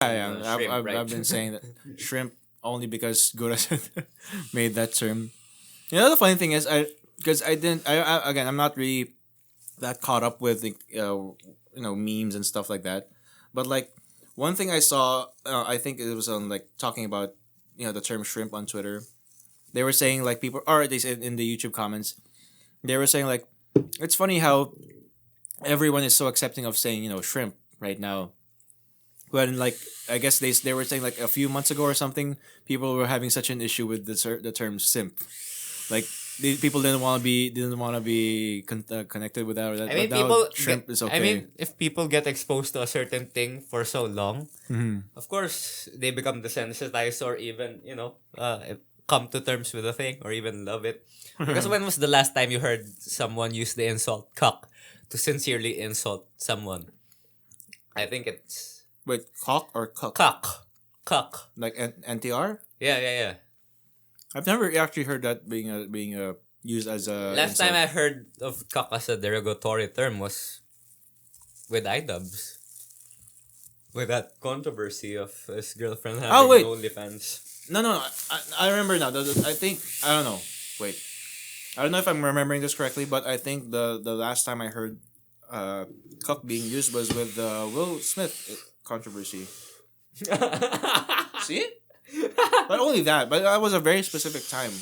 Yeah, shrimp, right? I've been saying that shrimp only because Gura made that term. You know, the funny thing is, because I didn't, again, I'm not really that caught up with the, memes and stuff like that. But like one thing I saw, I think it was on like talking about the term shrimp on Twitter. They were saying like people, or they said in the YouTube comments, they were saying like it's funny how everyone is so accepting of saying shrimp right now. When like I guess they were saying like a few months ago or something, people were having such an issue with the term simp. Like people didn't want to be connected with that or that. I But mean, now people get. shrimp is I okay. mean, if people get exposed to a certain thing for so long, Mm-hmm. of course they become desensitized, or even come to terms with a thing, or even love it. Because when was the last time you heard someone use the insult "cuck" to sincerely insult someone? I think it's Wait, cock or cuck? "cuck," "cuck." Like NTR? Yeah, yeah, yeah. I've never actually heard that being used as a Last time insult. I heard of "cuck" as a derogatory term was with iDubbbz. With that controversy of his girlfriend Oh having wait, OnlyFans. no. I remember now. I think I don't know. Wait, I don't know if I'm remembering this correctly, but I think the last time I heard cuck being used was with the Will Smith controversy. See? But only that. But that was a very specific time.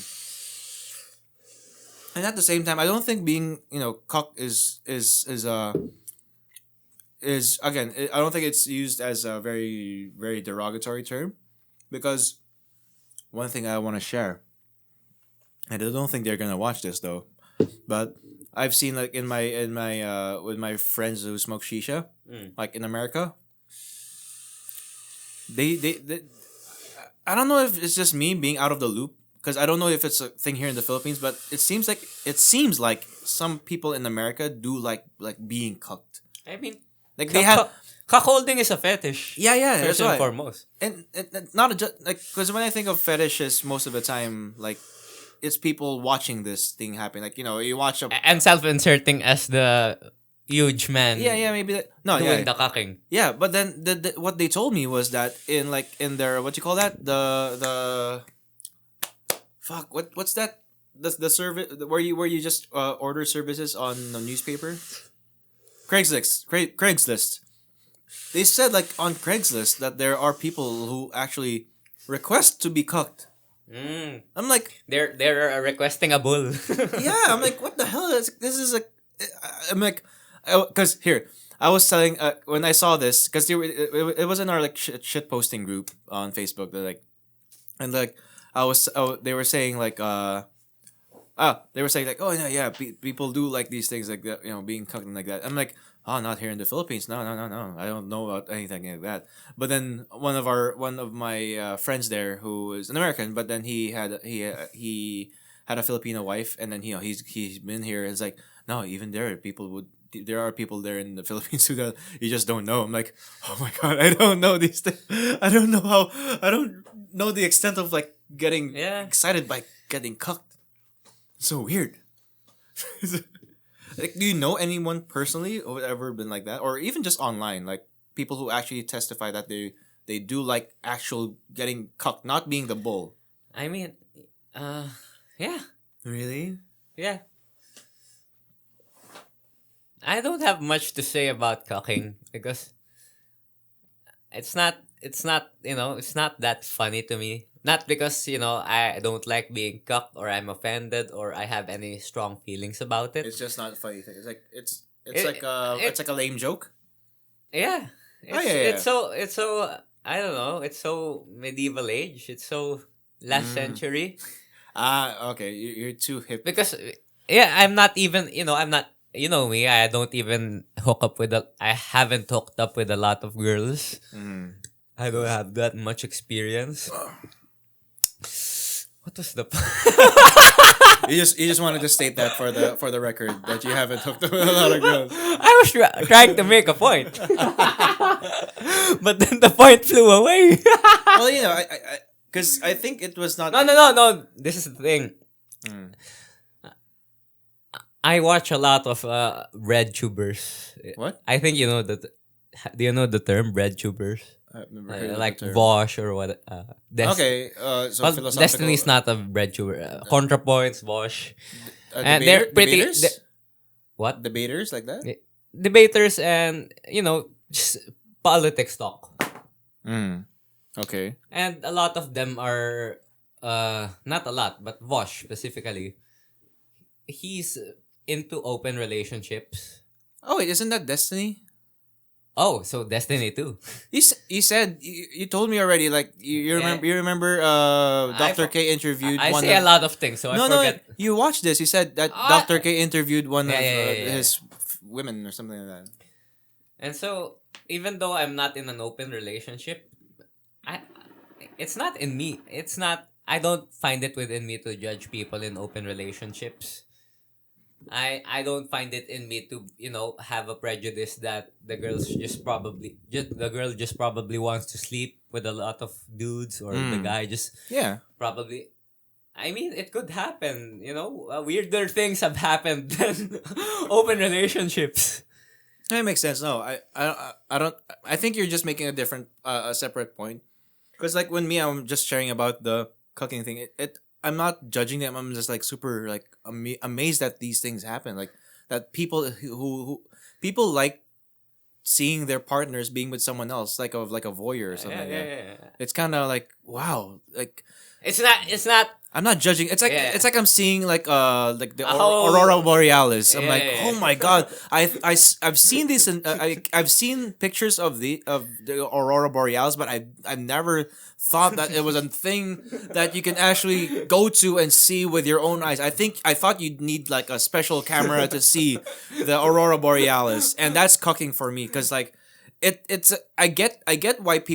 And at the same time, I don't think being cuck is again. I don't think it's used as a very very derogatory term, because one thing I want to share, and I don't think they're gonna watch this though, but I've seen like in my with my friends who smoke shisha, like in America, they I don't know if it's just me being out of the loop, because I don't know if it's a thing here in the Philippines, but it seems like some people in America do like being cooked. I mean, Like they have cuckolding is a fetish. yeah, First that's and why. foremost. And not just like, because when I think of fetishes, most of the time like it's people watching this thing happen. Like you watch a And self-inserting as the huge man yeah, maybe that, no, doing yeah. the cucking. Yeah, but then what they told me was that in their, what you call that, the fuck, what's that, the service where you just order services on the newspaper, Craigslist. They said like on Craigslist that there are people who actually request to be cooked. I'm like, They're requesting a bull. yeah, I'm like, what the hell is this? Is like, I'm like, because here I was telling when I saw this, because it was in our like shit posting group on Facebook. They're like, and like they were saying like they were saying like, oh yeah, people do like these things like that, being cooked and like that. I'm like, oh, not here in the Philippines. No, I don't know about anything like that. But then one of my friends there, who is an American, but then he had a Filipino wife, and then he's been here. It's like, no, even there are people there in the Philippines who you just don't know. I'm like, oh my god, I don't know these things. I don't know the extent of like getting Yeah. excited by getting cooked. So weird. Like, do you know anyone personally who ever been like that, or even just online, like people who actually testify that they do like actual getting cucked, not being the bull? I mean, yeah, Really? yeah. I don't have much to say about cucking because it's not that funny to me. Not because I don't like being cucked, or I'm offended, or I have any strong feelings about it. It's just not a funny thing. It's like It, it's like a lame joke. Yeah. Oh yeah. It's so I don't know, it's so medieval age. It's so last century. Okay. You're too hip. Because yeah, I'm not even, I'm not, me, I don't even I haven't hooked up with a lot of girls. I don't have that much experience. What was the You just wanted to state that for the record that you haven't hooked up with a lot of girls. I was trying to make a point. But then the point flew away. Well, I because I think it was not. No. This is the thing. I watch a lot of red tubers. What? I think you know that. Do you know the term red tubers? I've never heard of the like term. Vosh or what? Okay, so Well, philosophical. Destiny's not a bread chewer. ContraPoints, Vosh, and Debater, they're pretty. debaters, What? debaters like that. Debaters and just politics talk. Mm. Okay. And a lot of them are not a lot, but Vosh specifically. He's into open relationships. Oh wait, isn't that Destiny? Oh, so Destiny too. You said you told me already. Like you remember Dr. K interviewed I one. say a Of, lot of things, so I no, forget. you watched this. You said that Ah! Dr. K interviewed one of Yeah. his women or something like that. And so, even though I'm not in an open relationship, it's not in me. It's not. I don't find it within me to judge people in open relationships. I don't find it in me to have a prejudice that the girl just probably wants to sleep with a lot of dudes, or the guy just Yeah. probably. I mean, it could happen. Weirder things have happened than open relationships. That makes sense. No, I don't. I think you're just making a separate point. Because like when I'm just sharing about the cooking thing, I'm not judging them. I'm just like super like amazed that these things happen. Like that who people like seeing their partners being with someone else, like a voyeur or something. Yeah. It's kind of like wow, like It's not. I'm not judging. It's like Yeah. it's like I'm seeing like the whole- Aurora Borealis. I'm Yeah, like, yeah. oh my god! I've seen this and I've seen pictures of the Aurora Borealis, but I've never thought that it was a thing that you can actually go to and see with your own eyes. I thought you'd need like a special camera to see the Aurora Borealis, and that's cooking for me because like I get why people